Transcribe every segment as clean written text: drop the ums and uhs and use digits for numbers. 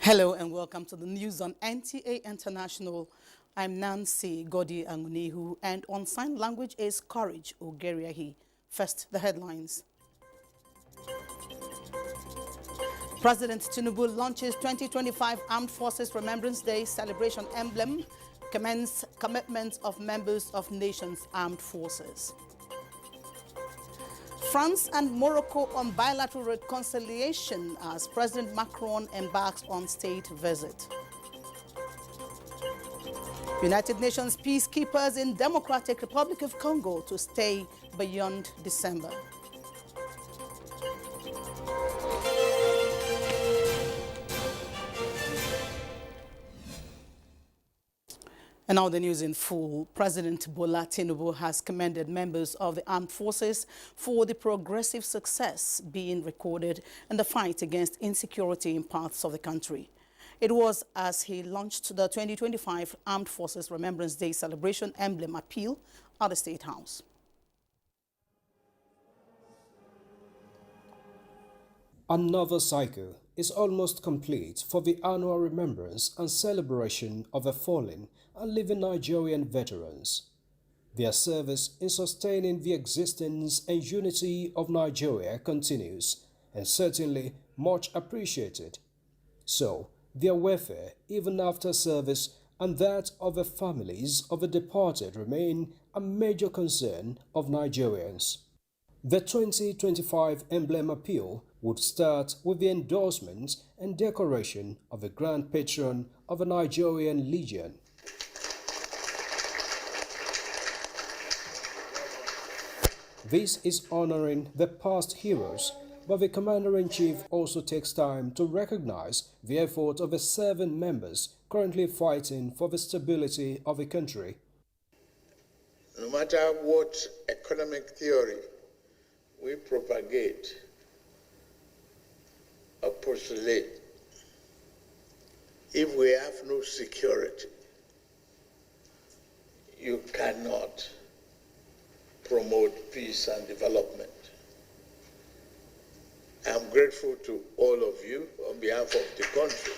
Hello and welcome to the news on NTA International. I'm Nancy Godi Angunihu, and on sign language is Courage Ogeriahi. First, the headlines. President Tinubu launches 2025 Armed Forces Remembrance Day celebration emblem, commends commitment of members of nation's armed forces. France and Morocco on bilateral reconciliation as President Macron embarks on state visit. United Nations peacekeepers in Democratic Republic of Congo to stay beyond December. And now the news in full. President Bola Tinubu has commended members of the armed forces for the progressive success being recorded in the fight against insecurity in parts of the country. It was as he launched the 2025 Armed Forces Remembrance Day celebration emblem appeal at the State House. Another cycle is almost complete for the annual remembrance and celebration of the fallen and living Nigerian veterans. Their service in sustaining the existence and unity of Nigeria continues, and certainly much appreciated. So, their welfare, even after service, and that of the families of the departed remain a major concern of Nigerians. The 2025 emblem appeal would start with the endorsement and decoration of the Grand Patron of the Nigerian Legion. This is honoring the past heroes, but the Commander-in-Chief also takes time to recognize the effort of the 7 members currently fighting for the stability of the country. No matter what economic theory we propagate or postulate, if we have no security, you cannot promote peace and development. I'm grateful to all of you on behalf of the country.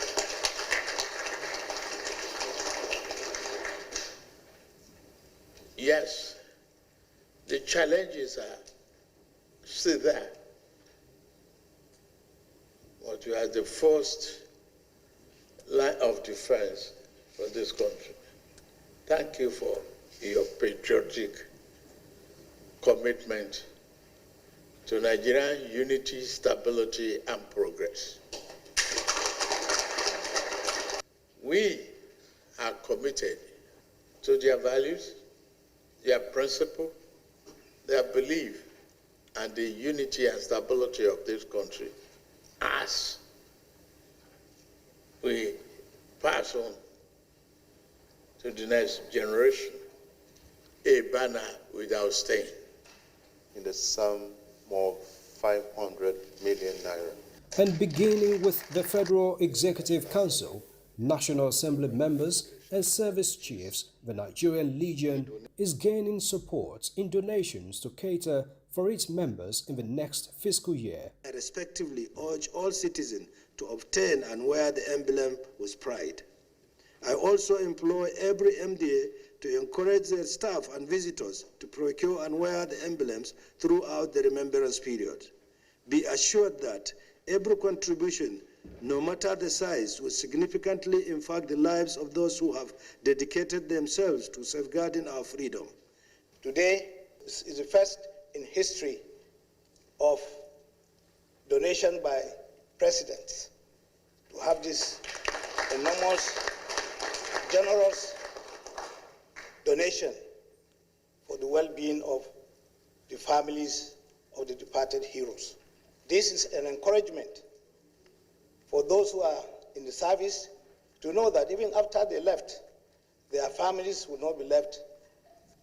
Yes, the challenges are still there, but you are the first line of defense for this country. Thank you for your patriotic commitment to Nigerian unity, stability, and progress. We are committed to their values, their principle, their belief, and the unity and stability of this country as we pass on to the next generation a banner without stain in the sum of 500 million naira. And beginning with the Federal Executive Council, National Assembly members and service chiefs, the Nigerian Legion is gaining support in donations to cater for its members in the next fiscal year. I respectively urge all citizens to obtain and wear the emblem with pride. I also implore every MDA to encourage their staff and visitors to procure and wear the emblems throughout the remembrance period. Be assured that every contribution, no matter the size, will significantly impact the lives of those who have dedicated themselves to safeguarding our freedom. Today is the first in history of donation by presidents to have this enormous, generous donation for the well-being of the families of the departed heroes. This is an encouragement for those who are in the service to know that even after they left, their families will not be left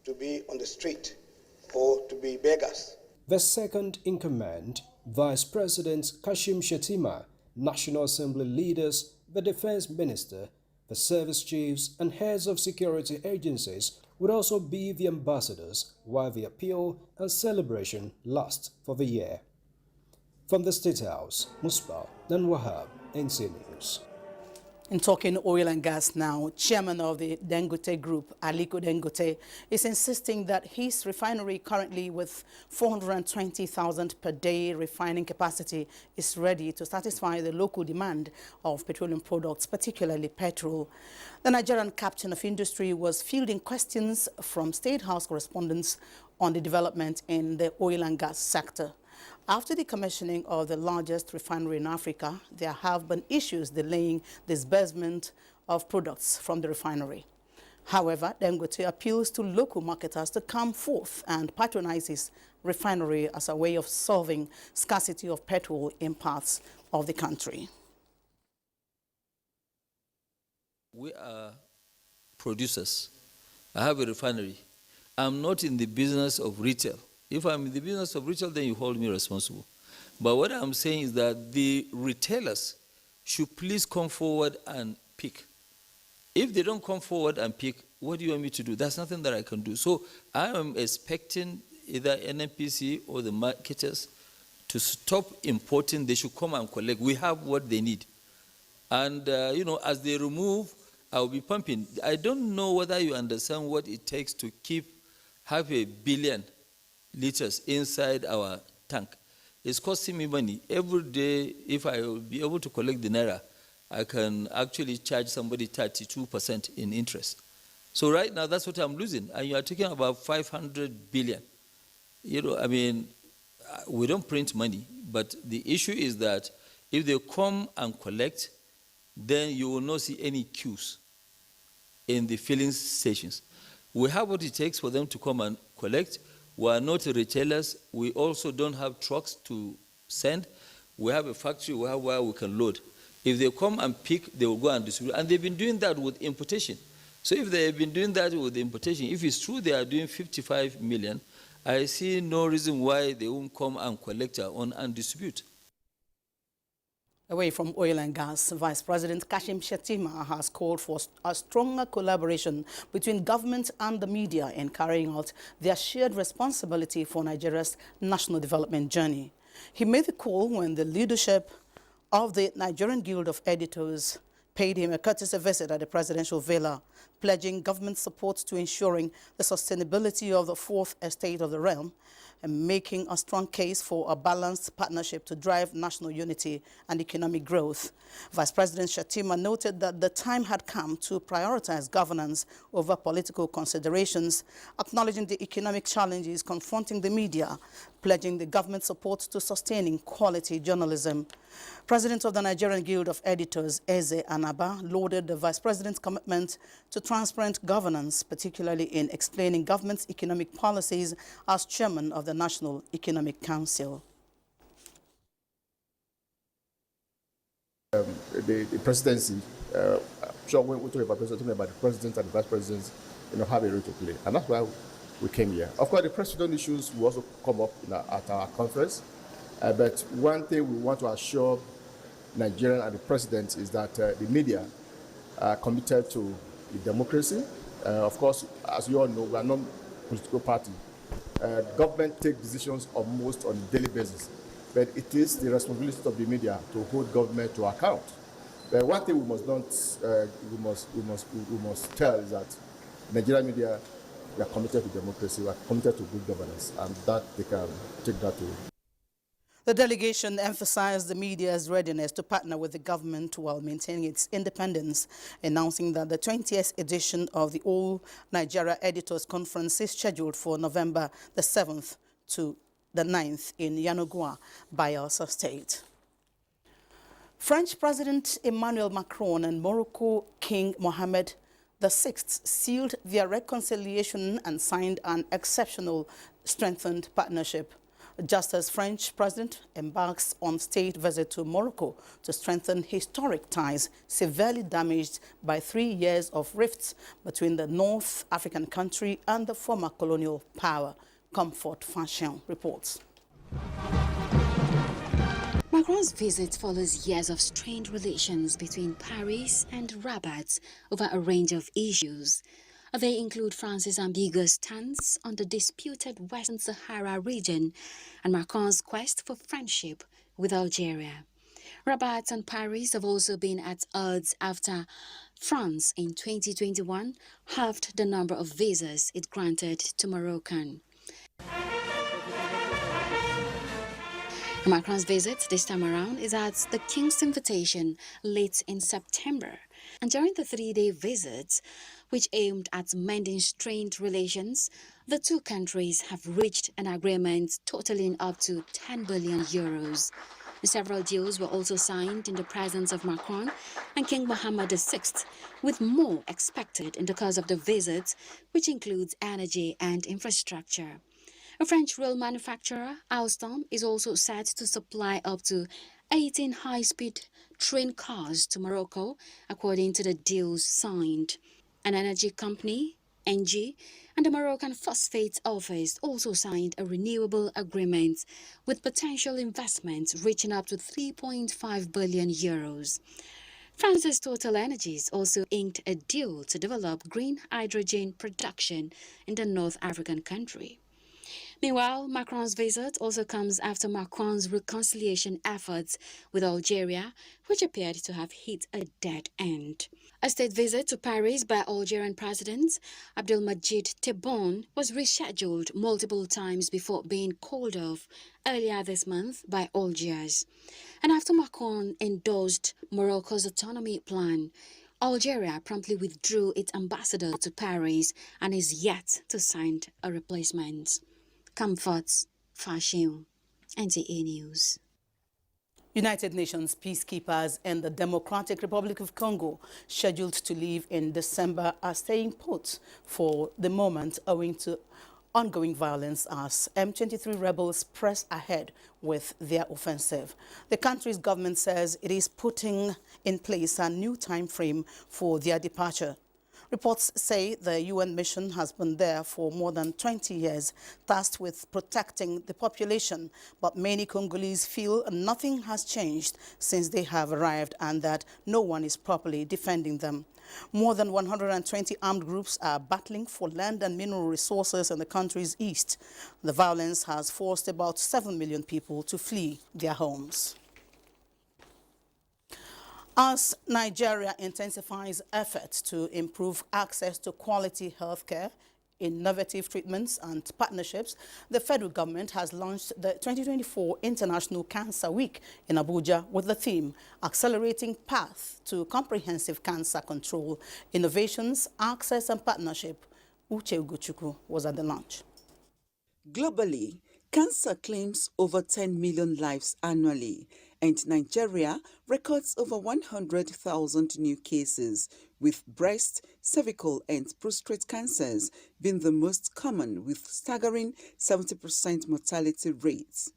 to be on the street or to be beggars. The second in command, Vice President Kashim Shettima, National Assembly leaders, the Defense Minister, the service chiefs and heads of security agencies would also be the ambassadors while the appeal and celebration last for the year. From the State House, Musbah and Wahab, NTA News. In talking oil and gas now, chairman of the Dangote Group, Aliko Dangote, is insisting that his refinery, currently with 420,000 per day refining capacity, is ready to satisfy the local demand of petroleum products, particularly petrol. The Nigerian captain of industry was fielding questions from State House correspondents on the development in the oil and gas sector. After the commissioning of the largest refinery in Africa, there have been issues delaying disbursement of products from the refinery. However, Dangote appeals to local marketers to come forth and patronize his refinery as a way of solving scarcity of petrol in parts of the country. We are producers. I have a refinery. I'm not in the business of retail. If I'm in the business of retail, then you hold me responsible. But what I'm saying is that the retailers should please come forward and pick. If they don't come forward and pick, what do you want me to do? That's nothing that I can do. So I am expecting either NNPC or the marketers to stop importing. They should come and collect. We have what they need. And, as they remove, I'll be pumping. I don't know whether you understand what it takes to keep 500 million liters inside our tank. It's costing me money. Every day, if I will be able to collect the naira, I can actually charge somebody 32% in interest. So right now, that's what I'm losing. And you are talking about 500 billion. We don't print money, but the issue is that if they come and collect, then you will not see any queues in the filling stations. We have what it takes for them to come and collect. We are not retailers. We also don't have trucks to send. We have a factory where we can load. If they come and pick, they will go and distribute. And they've been doing that with importation. So if they have been doing that with importation, if it's true they are doing 55 million, I see no reason why they won't come and collect our own and distribute. Away from oil and gas, Vice President Kashim Shettima has called for a stronger collaboration between government and the media in carrying out their shared responsibility for Nigeria's national development journey. He made the call when the leadership of the Nigerian Guild of Editors paid him a courtesy visit at the presidential villa, pledging government support to ensuring the sustainability of the fourth estate of the realm and making a strong case for a balanced partnership to drive national unity and economic growth. Vice President Shettima noted that the time had come to prioritize governance over political considerations, acknowledging the economic challenges confronting the media, pledging the government support to sustaining quality journalism. President of the Nigerian Guild of Editors, Eze Anaba, lauded the Vice President's commitment to transparent governance, particularly in explaining government's economic policies as chairman of the National Economic Council. The presidency, I'm sure when we talk about the president and the vice presidents, have a role to play. And that's why we came here. Of course, the president issues will also come up at our conference. But one thing we want to assure Nigerian and the president is that the media are committed to the democracy. Of course, as you all know, we are not a political party. Government takes decisions almost on a daily basis, but it is the responsibility of the media to hold government to account. But one thing we must tell is that Nigerian media, we are committed to democracy, we are committed to good governance, and that they can take that to. The delegation emphasized the media's readiness to partner with the government while maintaining its independence, announcing that the 20th edition of the All Nigeria Editors Conference is scheduled for November the 7th to the 9th in Yanagua, Bayelsa State. French President Emmanuel Macron and Morocco King Mohammed VI sealed their reconciliation and signed an exceptional strengthened partnership. Just as French President embarks on state visit to Morocco to strengthen historic ties severely damaged by 3 years of rifts between the North African country and the former colonial power. Comfort Fashion reports. Macron's visit follows years of strained relations between Paris and Rabat over a range of issues. They include France's ambiguous stance on the disputed Western Sahara region and Macron's quest for friendship with Algeria. Rabat and Paris have also been at odds after France in 2021 halved the number of visas it granted to Moroccan. Macron's visit this time around is at the King's invitation late in September. And during the three-day visit, which aimed at mending strained relations, the two countries have reached an agreement totaling up to 10 billion euros. Several deals were also signed in the presence of Macron and King Mohammed VI, with more expected in the course of the visit, which includes energy and infrastructure. A French rail manufacturer, Alstom, is also set to supply up to 18 high-speed train cars to Morocco, according to the deals signed. An energy company, NG, and the Moroccan Phosphate Office also signed a renewable agreement with potential investments reaching up to 3.5 billion euros. France's Total Energies also inked a deal to develop green hydrogen production in the North African country. Meanwhile, Macron's visit also comes after Macron's reconciliation efforts with Algeria, which appeared to have hit a dead end. A state visit to Paris by Algerian President Abdelmadjid Tebboune was rescheduled multiple times before being called off earlier this month by Algiers. And after Macron endorsed Morocco's autonomy plan, Algeria promptly withdrew its ambassador to Paris and is yet to sign a replacement. Comforts, Fashion, NTA News. United Nations peacekeepers in the Democratic Republic of Congo, scheduled to leave in December, are staying put for the moment owing to ongoing violence as M23 rebels press ahead with their offensive. The country's government says it is putting in place a new time frame for their departure. Reports say the UN mission has been there for more than 20 years, tasked with protecting the population. But many Congolese feel nothing has changed since they have arrived and that no one is properly defending them. More than 120 armed groups are battling for land and mineral resources in the country's east. The violence has forced about 7 million people to flee their homes. As Nigeria intensifies efforts to improve access to quality healthcare, innovative treatments and partnerships, the federal government has launched the 2024 International Cancer Week in Abuja with the theme Accelerating Path to Comprehensive Cancer Control, Innovations, Access and Partnership. Uche Ugochukwu was at the launch. Globally, cancer claims over 10 million lives annually, and Nigeria records over 100,000 new cases, with breast, cervical and prostate cancers being the most common, with staggering 70% mortality rates.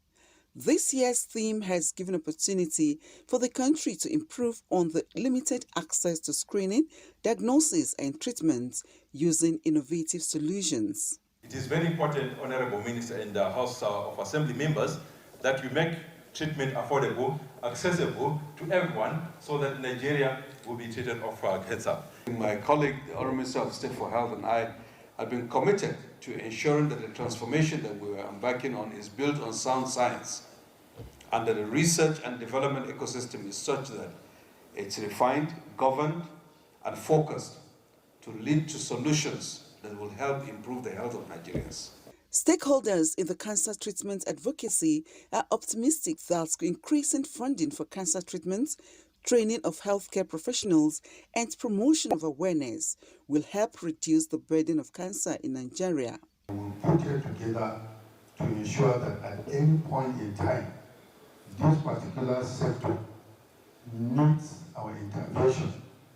This year's theme has given opportunity for the country to improve on the limited access to screening, diagnosis and treatment using innovative solutions. It is very important, Honorable Minister and the House of Assembly members, that you make treatment affordable, accessible to everyone so that Nigeria will be treated of cancer. My colleague, the Honorable Minister of State for Health, and I have been committed to ensuring that the transformation that we are embarking on is built on sound science and that the research and development ecosystem is such that it's refined, governed, and focused to lead to solutions that will help improve the health of Nigerians. Stakeholders in the cancer treatment advocacy are optimistic that increasing funding for cancer treatments, training of healthcare professionals, and promotion of awareness will help reduce the burden of cancer in Nigeria. We will put here together to ensure that at any point in time, this particular sector needs our intervention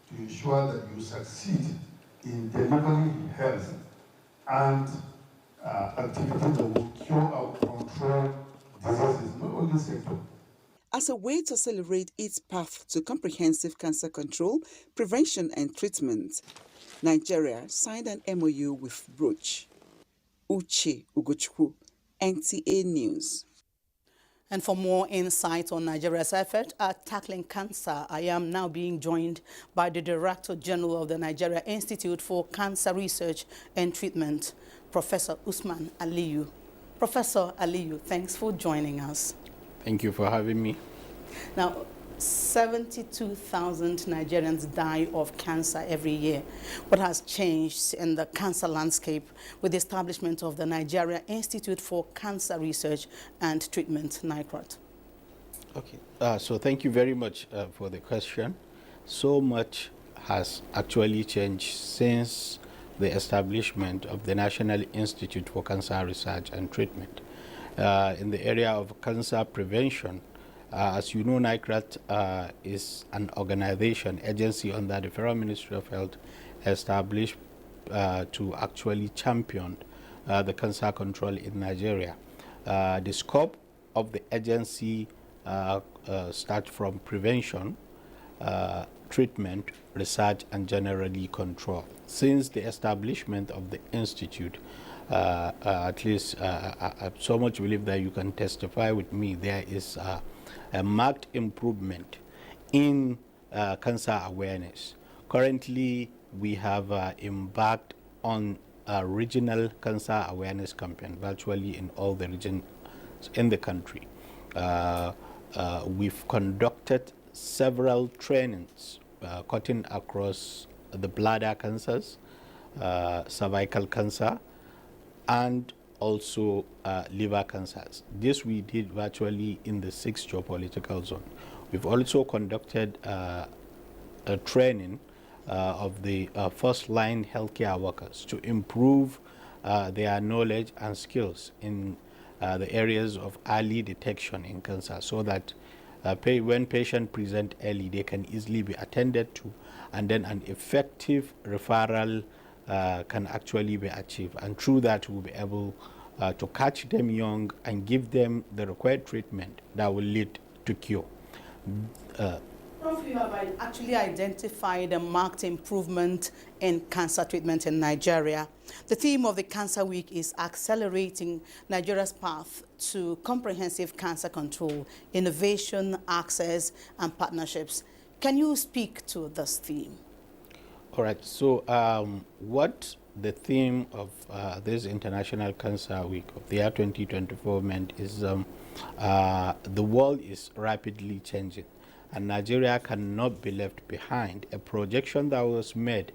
to ensure that you succeed in delivering health and activities that will cure or control diseases, not only sector. As a way to accelerate its path to comprehensive cancer control, prevention and treatment, Nigeria signed an MOU with Roche. Uche Ugochukwu, NTA News. And for more insight on Nigeria's effort at tackling cancer, I am now being joined by the Director General of the Nigeria Institute for Cancer Research and Treatment, Professor Usman Alyu. Professor Alyu, thanks for joining us. Thank you for having me. Now, 72,000 Nigerians die of cancer every year. What has changed in the cancer landscape with the establishment of the Nigeria Institute for Cancer Research and Treatment, NICRAT? Okay, so thank you very much for the question. So much has actually changed since the establishment of the National Institute for Cancer Research and Treatment. In the area of cancer prevention, as you know, NICRAT is an organization, agency under the Federal Ministry of Health, established to actually champion the cancer control in Nigeria. The scope of the agency starts from prevention, treatment, research, and generally control. Since the establishment of the institute, at least I so much believe that you can testify with me, there is a marked improvement in cancer awareness. Currently, we have embarked on a regional cancer awareness campaign virtually in all the regions in the country. We've conducted several trainings cutting across the bladder cancers, cervical cancer, and also liver cancers. This we did virtually in the 6 geopolitical zone. We've also conducted a training of the first-line healthcare workers to improve their knowledge and skills in the areas of early detection in cancer, so that when patients present early, they can easily be attended to, and then an effective referral can actually be achieved. And through that, we'll be able to catch them young and give them the required treatment that will lead to cure. Prof, you have actually identified a marked improvement in cancer treatment in Nigeria. The theme of the Cancer Week is accelerating Nigeria's path to comprehensive cancer control, innovation, access, and partnerships. Can you speak to this theme? All right, so what the theme of this International Cancer Week of the year 2024 meant is the world is rapidly changing, and Nigeria cannot be left behind. A projection that was made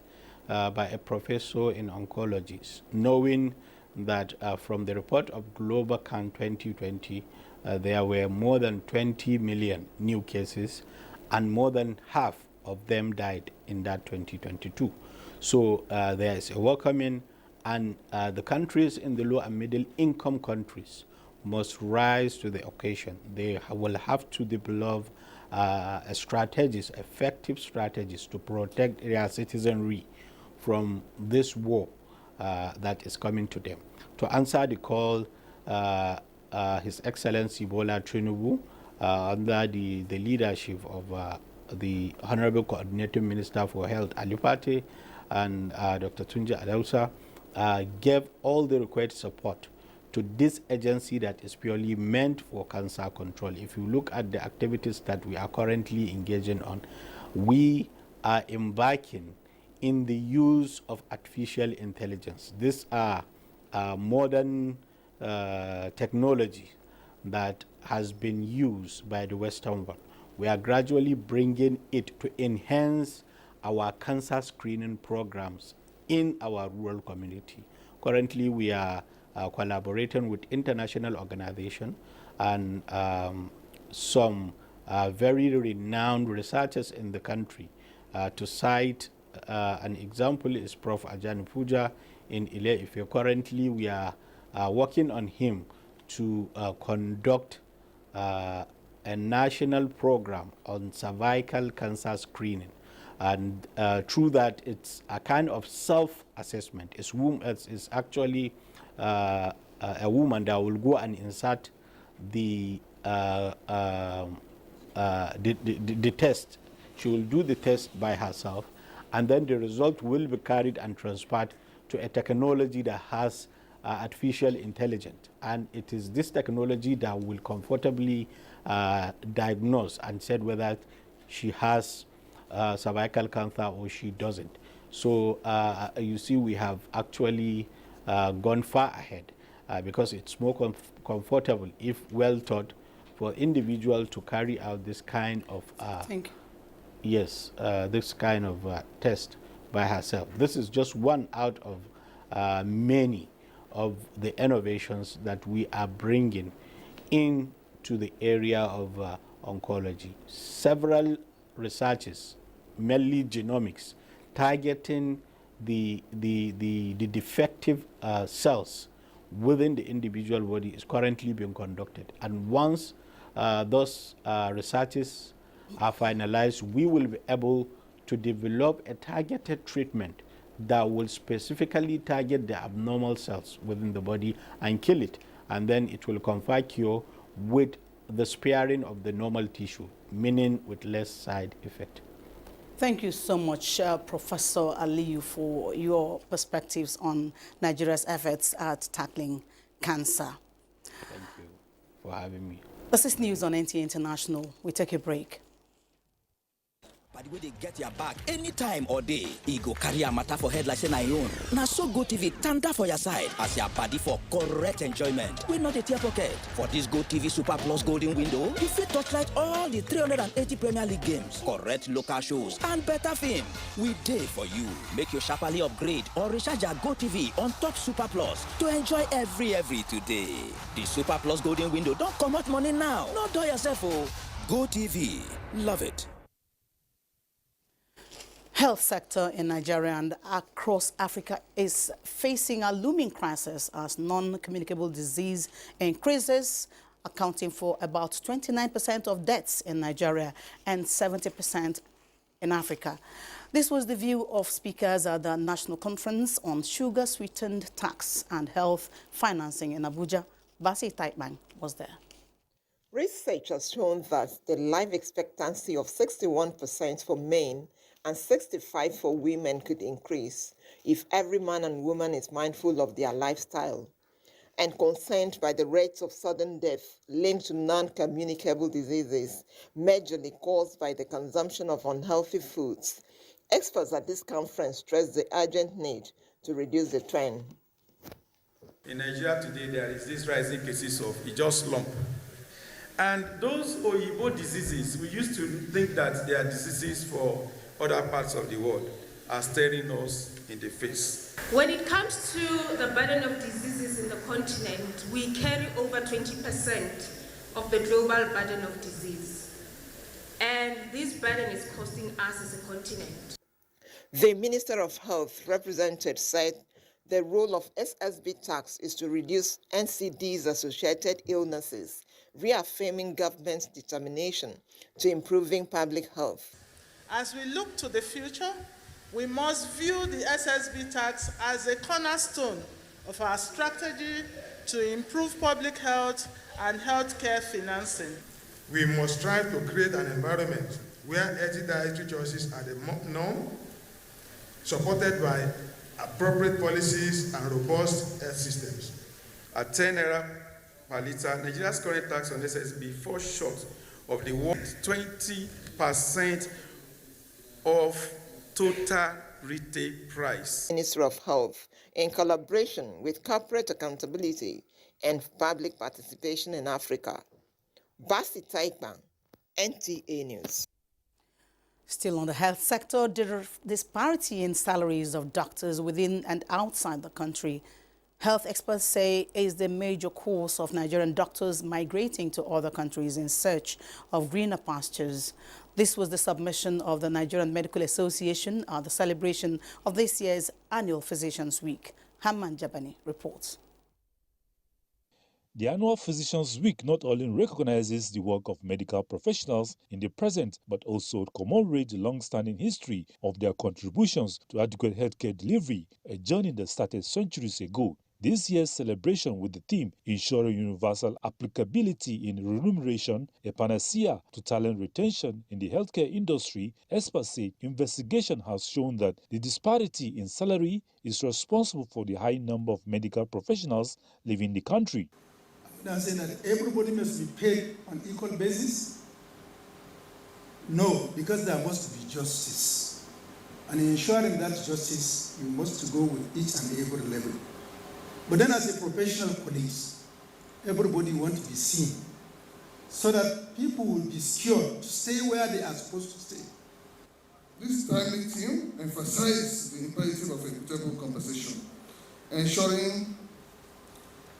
by a professor in oncology, knowing that from the report of Global Can 2020, there were more than 20 million new cases, and more than half of them died in that 2022. So there is a welcoming, and the countries in the low and middle income countries must rise to the occasion. They will have to develop effective strategies to protect their citizenry from this war that is coming to them. To answer the call, His Excellency Bola Tinubu, under the leadership of the Honorable Coordinating Minister for Health, Alyu, and Dr. Tunji Adausa, gave all the required support to this agency that is purely meant for cancer control. If you look at the activities that we are currently engaging on, we are embarking in the use of artificial intelligence. These are modern technology that has been used by the Western world. We are gradually bringing it to enhance our cancer screening programs in our rural community. Currently, we are collaborating with international organizations and some very renowned researchers in the country. To cite an example is Prof. Ajani Puja in Ile-Ife. Currently, we are working on him to conduct a national program on cervical cancer screening. And through that, it's a kind of self-assessment. It's actually a woman that will go and insert the test. She will do the test by herself, and then the result will be carried and transferred to a technology that has artificial intelligence. And it is this technology that will comfortably diagnose and say whether she has cervical cancer or she doesn't. So you see, we have actually gone far ahead because it's more comfortable if well taught for individual to carry out this kind of this kind of test by herself. This is just one out of many of the innovations that we are bringing into the area of oncology. Several researches, mainly genomics, targeting the defective cells within the individual body is currently being conducted. And once those researches are finalized, we will be able to develop a targeted treatment that will specifically target the abnormal cells within the body and kill it. And then it will confer cure with the sparing of the normal tissue, meaning with less side effect. Thank you so much, Professor Alyu, for your perspectives on Nigeria's efforts at tackling cancer. Thank you for having me. This is news on NTA International. We take a break. But when they get your back anytime or day, he go carry a matter for head like say na your own. Now so Go TV tanda for your side as your body for correct enjoyment. We not a tear pocket. For this Go TV Super Plus Golden Window, you fit touchlight all the 380 Premier League games, correct local shows, and better film. We day for you. Make your sharply upgrade or recharge your Go TV on top Super Plus to enjoy every today. The Super Plus Golden Window don't come out money now. No do yourself, oh. Go TV. Love it. Health sector in Nigeria and across Africa is facing a looming crisis as non-communicable disease increases, accounting for about 29% of deaths in Nigeria and 70% in Africa. This was the view of speakers at the National Conference on Sugar Sweetened Tax and Health Financing in Abuja. Basi Taitman was there. Research has shown that the life expectancy of 61% for men and 65% for women could increase if every man and woman is mindful of their lifestyle and concerned by the rates of sudden death linked to non-communicable diseases, majorly caused by the consumption of unhealthy foods. Experts at this conference stressed the urgent need to reduce the trend. In Nigeria today, there is this rising cases of just lump. And those Oyibo diseases, we used to think that they are diseases for other parts of the world, are staring us in the face. When it comes to the burden of diseases in the continent, we carry over 20% of the global burden of disease. And this burden is costing us as a continent. The Minister of Health represented said the role of SSB tax is to reduce NCDs-associated illnesses, reaffirming government's determination to improving public health. As we look to the future, we must view the SSB tax as a cornerstone of our strategy to improve public health and healthcare financing. We must strive to create an environment where healthy dietary choices are the norm, supported by appropriate policies and robust health systems. At 10 naira per litre, Nigeria's current tax on SSB falls short of the world 20% of total retail price. Ministry of Health, in collaboration with Corporate Accountability and Public Participation in Africa. Basi Taikban, NTA News. Still on the health sector, the disparity in salaries of doctors within and outside the country, health experts say, is the major cause of Nigerian doctors migrating to other countries in search of greener pastures. This was the submission of the Nigerian Medical Association at the celebration of this year's annual Physicians Week. Hamman Jabani reports. The annual Physicians Week not only recognizes the work of medical professionals in the present, but also commemorates the long-standing history of their contributions to adequate healthcare delivery, a journey that started centuries ago. This year's celebration with the theme Ensuring Universal Applicability in Remuneration, a panacea to talent retention in the healthcare industry, experts say investigation has shown that the disparity in salary is responsible for the high number of medical professionals leaving the country. I'm not saying that everybody must be paid on equal basis. No, because there must be justice. And in ensuring that justice, we must go with each and every level. But then as a professional police, everybody wants to be seen. so that people will be secure to stay where they are supposed to stay. This timely theme emphasizes the imperative of equitable compensation, ensuring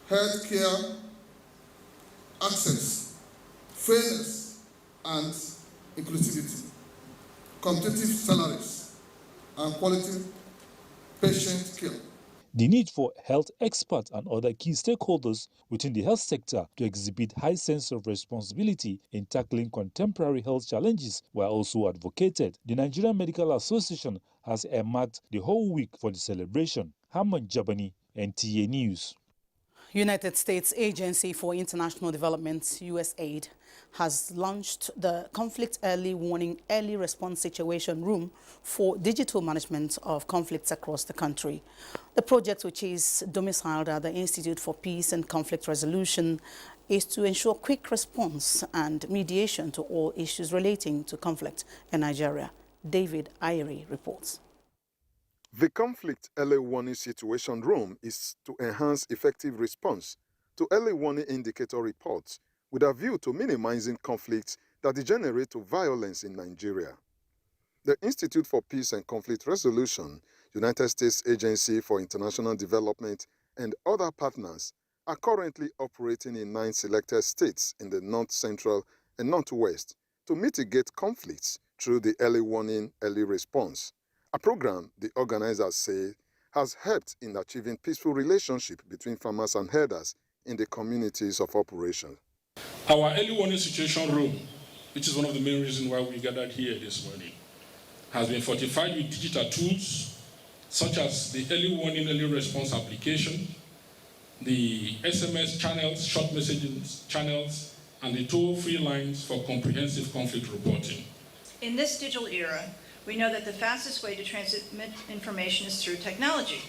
health care access, fairness, and inclusivity, competitive salaries, and quality patient care. The need for health experts and other key stakeholders within the health sector to exhibit high sense of responsibility in tackling contemporary health challenges were also advocated. The Nigerian Medical Association has earmarked the whole week for the celebration. Haman Jabani, NTA News. United States Agency for International Development, USAID, has launched the Conflict Early Warning Early Response Situation Room for digital management of conflicts across the country. The project, which is domiciled at the Institute for Peace and Conflict Resolution, is to ensure quick response and mediation to all issues relating to conflict in Nigeria. David Ayeri reports. The Conflict Early Warning Situation Room is to enhance effective response to early warning indicator reports with a view to minimizing conflicts that degenerate to violence in Nigeria. The Institute for Peace and Conflict Resolution, United States Agency for International Development, and other partners are currently operating in 9 selected states in the North Central and Northwest to mitigate conflicts through the early warning, early response. A program, the organizers say, has helped in achieving peaceful relationship between farmers and herders in the communities of operation. Our early warning situation room, which is one of the main reasons why we gathered here this morning, has been fortified with digital tools such as the early warning, early response application, the SMS channels, short messaging channels, and the toll-free lines for comprehensive conflict reporting. In this digital era, we know that the fastest way to transmit information is through technology.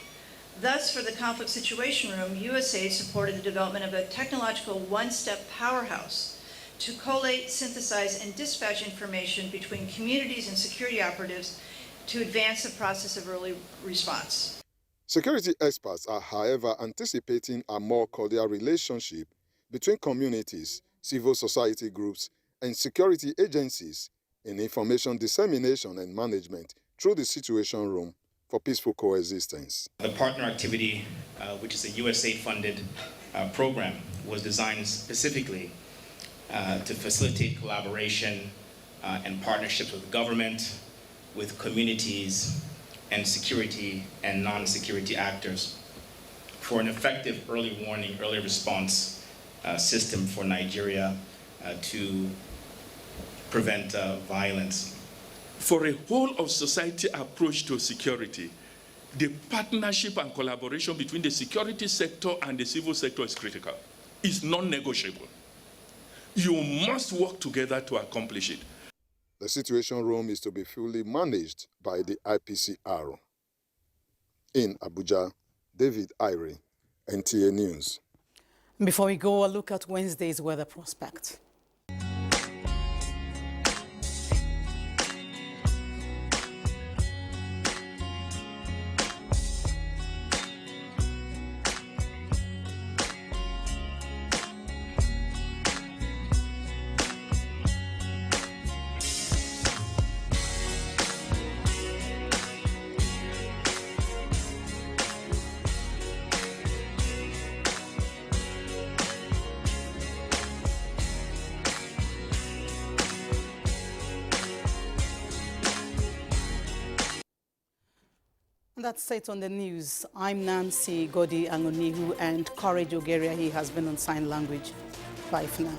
Thus, for the Conflict Situation Room, USAID supported the development of a technological one-step powerhouse to collate, synthesize, and dispatch information between communities and security operatives to advance the process of early response. Security experts are, however, anticipating a more cordial relationship between communities, civil society groups, and security agencies in information dissemination and management through the Situation Room for peaceful coexistence. The partner activity, which is a USAID-funded program, was designed specifically to facilitate collaboration and partnerships with government, with communities, and security and non-security actors for an effective early warning, early response system for Nigeria to prevent violence. For a whole of society approach to security, the partnership and collaboration between the security sector and the civil sector is critical. It's non-negotiable. You must work together to accomplish it. The Situation Room is to be fully managed by the IPCR. In Abuja, David Ayeri, NTA News. Before we go, a look at Wednesday's weather prospect. That's it on the news. I'm Nancy Godi Angonihu, and Courage Ogeria, he has been on sign language. Bye for now.